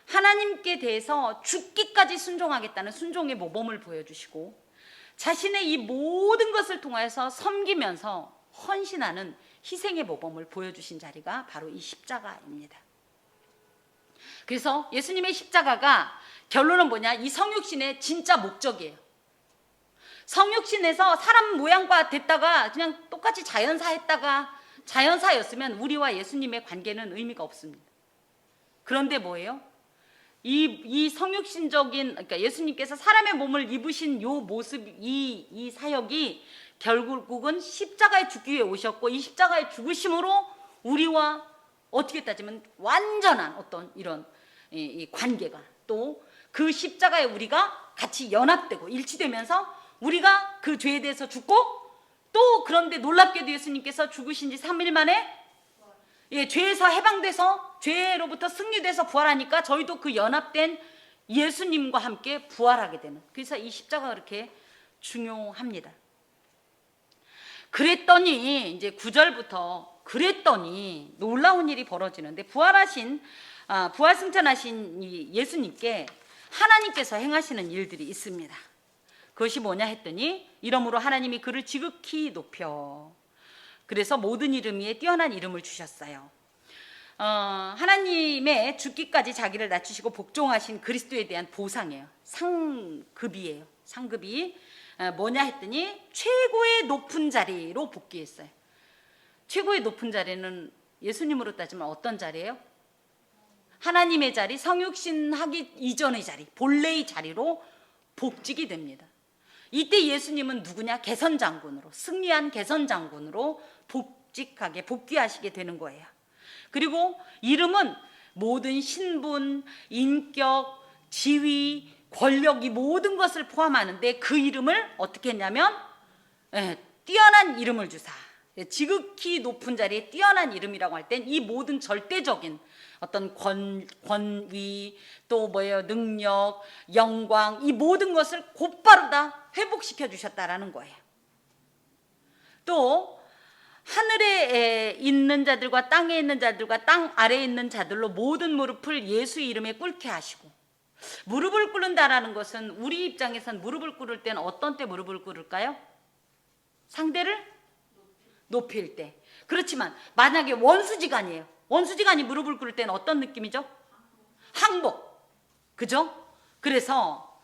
하나님께 대해서 죽기까지 순종하겠다는 순종의 모범을 보여주시고, 자신의 이 모든 것을 통하여서 섬기면서 헌신하는 희생의 모범을 보여주신 자리가 바로 이 십자가입니다. 그래서 예수님의 십자가가 결론은 뭐냐? 이 성육신의 진짜 목적이에요. 성육신에서 사람 모양과 됐다가 그냥 똑같이 자연사였으면 우리와 예수님의 관계는 의미가 없습니다. 그런데 뭐예요? 이 성육신적인, 그러니까 예수님께서 사람의 몸을 입으신 요 모습, 이 사역이 결국은 십자가에 죽기 위해 오셨고, 이 십자가에 죽으심으로 우리와 어떻게 따지면 완전한 어떤 이런 이 관계가, 또 그 십자가에 우리가 같이 연합되고 일치되면서 우리가 그 죄에 대해서 죽고, 또 그런데 놀랍게도 예수님께서 죽으신 지 3일 만에 죄에서 해방돼서 죄로부터 승리돼서 부활하니까 저희도 그 연합된 예수님과 함께 부활하게 되는, 그래서 이 십자가가 그렇게 중요합니다. 그랬더니 이제 9절부터 그랬더니 놀라운 일이 벌어지는데, 부활승천하신 이 예수님께 하나님께서 행하시는 일들이 있습니다. 그것이 뭐냐 했더니, 이러므로 하나님이 그를 지극히 높여 그래서 모든 이름 위에 뛰어난 이름을 주셨어요. 하나님의 죽기까지 자기를 낮추시고 복종하신 그리스도에 대한 보상이에요. 상급이에요. 상급이 뭐냐 했더니 최고의 높은 자리로 복귀했어요. 최고의 높은 자리는 예수님으로 따지면 어떤 자리예요? 하나님의 자리, 성육신하기 이전의 자리, 본래의 자리로 복직이 됩니다. 이때 예수님은 누구냐? 개선장군으로, 승리한 개선장군으로 복귀하시게 되는 거예요. 그리고 이름은 모든 신분, 인격, 지위, 권력, 이 모든 것을 포함하는데 그 이름을 어떻게 했냐면 뛰어난 이름을 주사, 지극히 높은 자리에 뛰어난 이름이라고 할 땐 이 모든 절대적인 어떤 권위, 또 능력, 영광, 이 모든 것을 곧바로 다 회복시켜 주셨다라는 거예요. 또 하늘에 있는 자들과 땅에 있는 자들과 땅 아래에 있는 자들로 모든 무릎을 예수 이름에 꿇게 하시고, 무릎을 꿇는다라는 것은 우리 입장에선 무릎을 꿇을 때는 어떤 때 무릎을 꿇을까요? 상대를 높일 때. 그렇지만 만약에 원수지간이에요. 원수지간이 무릎을 꿇을 때는 어떤 느낌이죠? 항복. 그죠? 그래서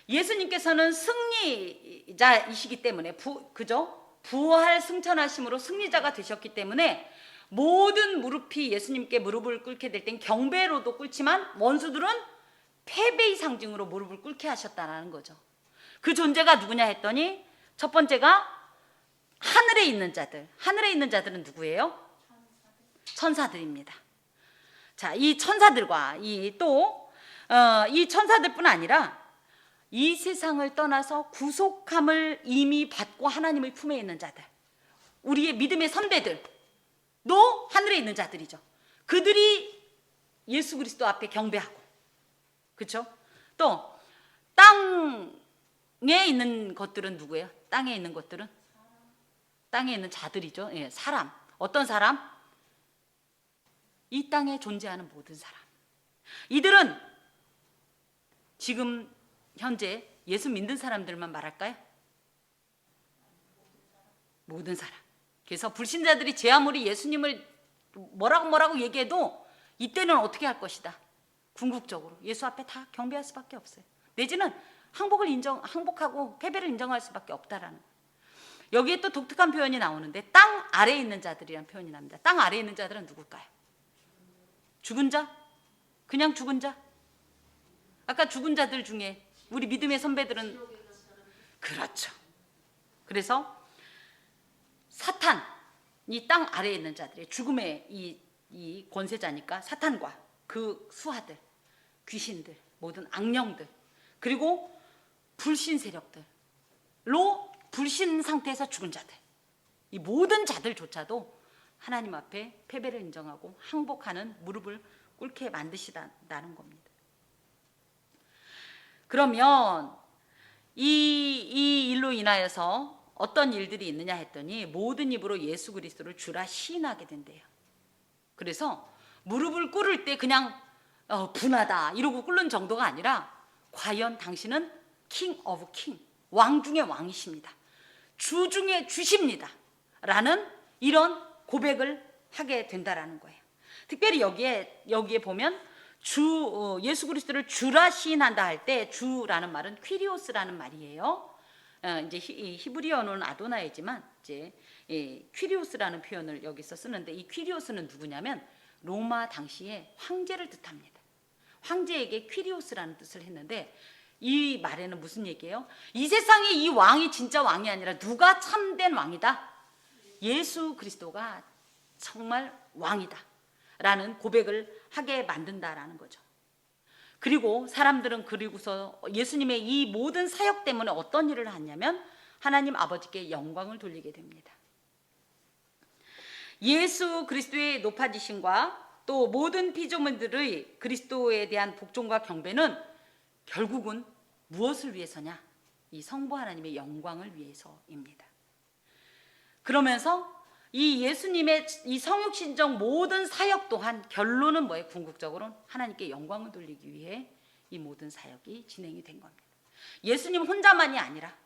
예수님께서는 승리자이시기 때문에 그죠? 부활 승천하심으로 승리자가 되셨기 때문에 모든 무릎이 예수님께 무릎을 꿇게 될 땐 경배로도 꿇지만 원수들은 패배의 상징으로 무릎을 꿇게 하셨다는 거죠. 그 존재가 누구냐 했더니 첫 번째가 하늘에 있는 자들. 하늘에 있는 자들은 누구예요? 천사들입니다. 자, 이 천사들과 이 천사들뿐 아니라 이 세상을 떠나서 구속함을 이미 받고 하나님의 품에 있는 자들, 우리의 믿음의 선배들도 하늘에 있는 자들이죠. 그들이 예수 그리스도 앞에 경배하고, 그렇죠? 또 땅에 있는 것들은 누구예요? 땅에 있는 것들은 땅에 있는 자들이죠. 예, 사람. 어떤 사람? 이 땅에 존재하는 모든 사람. 이들은 지금 현재 예수 믿는 사람들만 말할까요? 모든 사람. 그래서 불신자들이 제 아무리 예수님을 뭐라고 얘기해도 이때는 어떻게 할 것이다? 궁극적으로 예수 앞에 다 경배할 수밖에 없어요. 내지는 항복하고 패배를 인정할 수밖에 없다라는 거예요. 여기에 또 독특한 표현이 나오는데 땅 아래에 있는 자들이라는 표현이 납니다. 땅 아래에 있는 자들은 누굴까요? 죽은 자? 그냥 죽은 자? 아까 죽은 자들 중에 우리 믿음의 선배들은 그렇죠. 그래서 사탄, 이 땅 아래에 있는 자들의 죽음의 이 권세자니까 사탄과 그 수하들, 귀신들, 모든 악령들, 그리고 불신 세력들로 불신 상태에서 죽은 자들, 이 모든 자들조차도 하나님 앞에 패배를 인정하고 항복하는 무릎을 꿇게 만드시다는 겁니다. 그러면 이 일로 인하여서 어떤 일들이 있느냐 했더니 모든 입으로 예수 그리스도를 주라 시인하게 된대요. 그래서 무릎을 꿇을 때 그냥 분하다 이러고 꿇는 정도가 아니라 과연 당신은 king of king, 왕 중의 왕이십니다. 주 중의 주십니다. 라는 이런 고백을 하게 된다라는 거예요. 특별히 여기에 보면 예수 그리스도를 주라 시인한다 할 때 주라는 말은 퀴리오스라는 말이에요. 이제 히브리어는 아도나이지만 이제 퀴리오스라는 표현을 여기서 쓰는데 이 퀴리오스는 누구냐면 로마 당시에 황제를 뜻합니다. 황제에게 퀴리오스라는 뜻을 했는데 이 말에는 무슨 얘기예요? 이 세상에 이 왕이 진짜 왕이 아니라 누가 참된 왕이다? 예수 그리스도가 정말 왕이다 라는 고백을 하게 만든다라는 거죠. 그리고 사람들은 그리고서 예수님의 이 모든 사역 때문에 어떤 일을 하냐면 하나님 아버지께 영광을 돌리게 됩니다. 예수 그리스도의 높아지심과 또 모든 피조물들의 그리스도에 대한 복종과 경배는 결국은 무엇을 위해서냐? 이 성부 하나님의 영광을 위해서입니다. 그러면서 이 예수님의 이 성육신적 모든 사역 또한 결론은 뭐예요? 궁극적으로는 하나님께 영광을 돌리기 위해 이 모든 사역이 진행이 된 겁니다. 예수님 혼자만이 아니라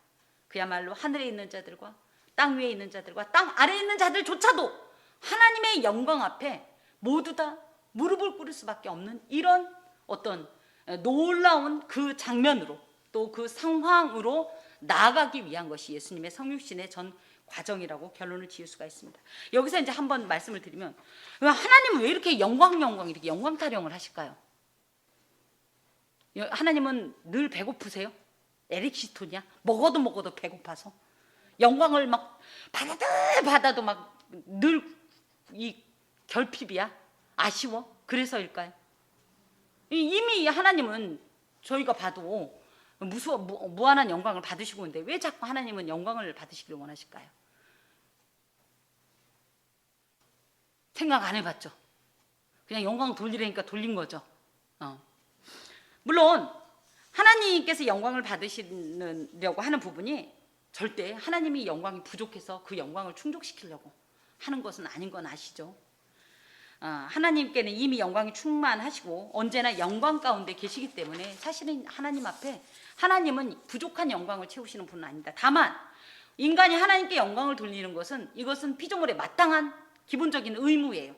그야말로 하늘에 있는 자들과 땅 위에 있는 자들과 땅 아래에 있는 자들조차도 하나님의 영광 앞에 모두 다 무릎을 꿇을 수밖에 없는 이런 어떤 놀라운 그 장면으로 또 그 상황으로 나아가기 위한 것이 예수님의 성육신의 전 과정이라고 결론을 지을 수가 있습니다. 여기서 이제 한번 말씀을 드리면 하나님은 왜 이렇게 영광 이렇게 영광 타령을 하실까요? 하나님은 늘 배고프세요? 에릭시톤이야? 먹어도 배고파서 영광을 막 받아도 막 늘 이 결핍이야? 아쉬워? 그래서일까요? 이미 하나님은 저희가 봐도 무한한 영광을 받으시고 있는데 왜 자꾸 하나님은 영광을 받으시기를 원하실까요? 생각 안 해봤죠? 그냥 영광 돌리라니까 돌린 거죠. 물론 하나님께서 영광을 받으시려고 하는 부분이 절대 하나님이 영광이 부족해서 그 영광을 충족시키려고 하는 것은 아닌 건 아시죠? 하나님께는 이미 영광이 충만하시고 언제나 영광 가운데 계시기 때문에 사실은 하나님 앞에 하나님은 부족한 영광을 채우시는 분은 아닙니다. 다만 인간이 하나님께 영광을 돌리는 것은 이것은 피조물의 마땅한 기본적인 의무예요.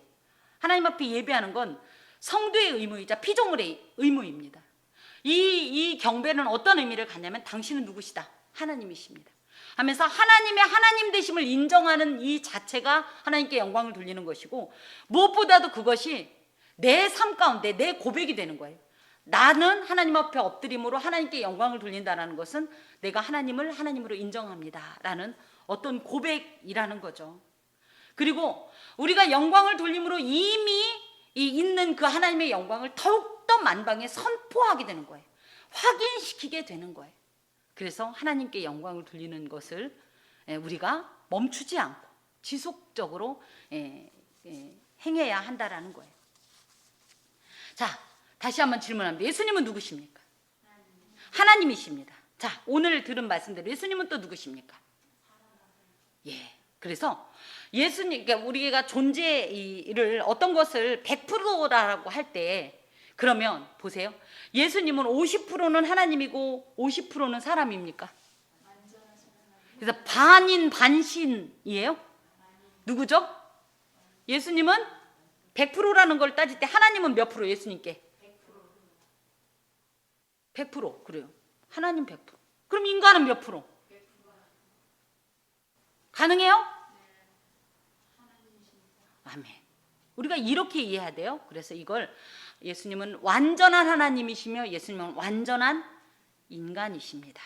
하나님 앞에 예배하는 건 성도의 의무이자 피조물의 의무입니다. 이 경배는 어떤 의미를 갖냐면 당신은 누구시다? 하나님이십니다. 하면서 하나님의 하나님 되심을 인정하는 이 자체가 하나님께 영광을 돌리는 것이고 무엇보다도 그것이 내 삶 가운데 내 고백이 되는 거예요. 나는 하나님 앞에 엎드림으로 하나님께 영광을 돌린다는 것은 내가 하나님을 하나님으로 인정합니다 라는 어떤 고백이라는 거죠. 그리고 우리가 영광을 돌림으로 이미 있는 그 하나님의 영광을 더욱더 만방에 선포하게 되는 거예요. 확인시키게 되는 거예요. 그래서 하나님께 영광을 돌리는 것을 우리가 멈추지 않고 지속적으로 행해야 한다라는 거예요. 자, 다시 한번 질문합니다. 예수님은 누구십니까? 하나님이십니다. 자, 오늘 들은 말씀대로 예수님은 또 누구십니까? 예. 그래서 예수님, 그러니까 우리가 존재를 어떤 것을 100%라고 할 때, 그러면 보세요. 예수님은 50%는 하나님이고 50%는 사람입니까? 그래서 반인 반신이에요? 누구죠? 예수님은 100%라는 걸 따질 때 하나님은 몇 프로? 예수님께 100%. 그래요. 하나님 100%. 그럼 인간은 몇 프로? 가능해요? 아멘. 우리가 이렇게 이해해야 돼요. 그래서 이걸 예수님은 완전한 하나님이시며 예수님은 완전한 인간이십니다.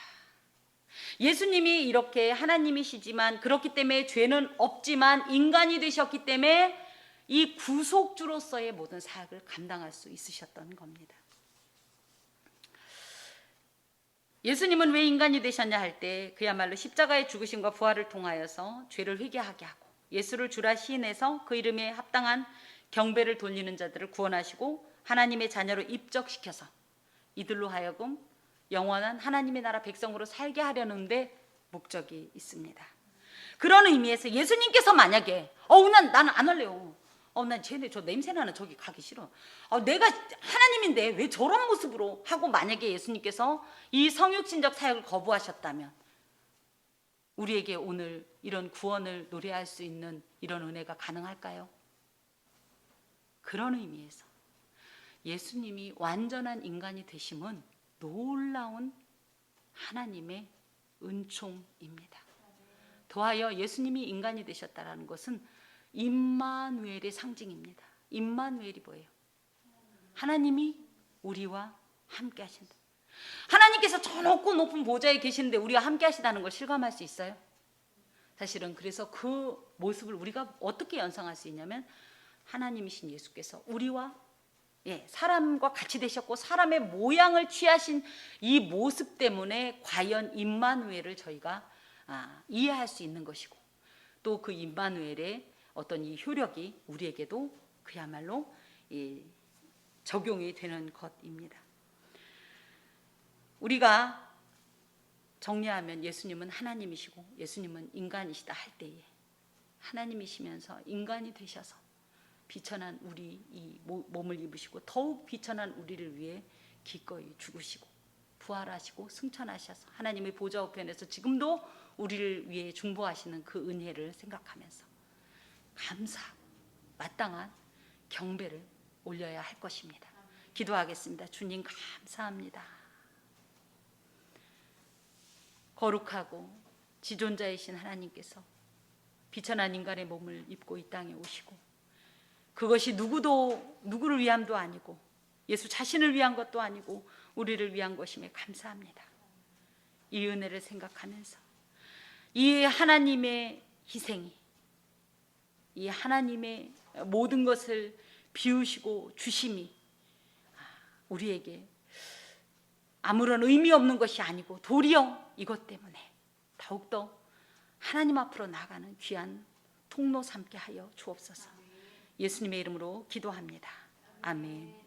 예수님이 이렇게 하나님이시지만 그렇기 때문에 죄는 없지만 인간이 되셨기 때문에 이 구속주로서의 모든 사역을 감당할 수 있으셨던 겁니다. 예수님은 왜 인간이 되셨냐 할 때 그야말로 십자가의 죽으심과 부활을 통하여서 죄를 회개하게 하고 예수를 주라 시인해서 그 이름에 합당한 경배를 돌리는 자들을 구원하시고 하나님의 자녀로 입적시켜서 이들로 하여금 영원한 하나님의 나라 백성으로 살게 하려는 데 목적이 있습니다. 그런 의미에서 예수님께서 만약에 나는 안 할래요. 난 쟤네 저 냄새나는 저기 가기 싫어. 내가 하나님인데 왜 저런 모습으로 하고 만약에 예수님께서 이 성육신적 사역을 거부하셨다면 우리에게 오늘 이런 구원을 노래할 수 있는 이런 은혜가 가능할까요? 그런 의미에서 예수님이 완전한 인간이 되심은 놀라운 하나님의 은총입니다. 더하여 예수님이 인간이 되셨다는 것은 임마누엘의 상징입니다. 임마누엘이 뭐예요? 하나님이 우리와 함께 하신다. 하나님께서 저 높은 보좌에 계시는데 우리와 함께 하시다는 걸 실감할 수 있어요? 사실은 그래서 그 모습을 우리가 어떻게 연상할 수 있냐면 하나님이신 예수께서 우리와 사람과 같이 되셨고 사람의 모양을 취하신 이 모습 때문에 과연 임마누엘을 저희가 이해할 수 있는 것이고 또 그 임마누엘의 어떤 이 효력이 우리에게도 그야말로 적용이 되는 것입니다. 우리가 정리하면 예수님은 하나님이시고 예수님은 인간이시다 할 때에 하나님이시면서 인간이 되셔서 비천한 우리 이 몸을 입으시고 더욱 비천한 우리를 위해 기꺼이 죽으시고 부활하시고 승천하셔서 하나님의 보좌 우편에서 지금도 우리를 위해 중보하시는 그 은혜를 생각하면서 감사하고 마땅한 경배를 올려야 할 것입니다. 기도하겠습니다. 주님 감사합니다. 거룩하고 지존자이신 하나님께서 비천한 인간의 몸을 입고 이 땅에 오시고 그것이 누구를 위함도 아니고 예수 자신을 위한 것도 아니고 우리를 위한 것임에 감사합니다. 이 은혜를 생각하면서 이 하나님의 희생이 이 하나님의 모든 것을 비우시고 주심이 우리에게 아무런 의미 없는 것이 아니고 도리어 이것 때문에 더욱더 하나님 앞으로 나가는 귀한 통로 삼게 하여 주옵소서. 예수님의 이름으로 기도합니다. 아멘.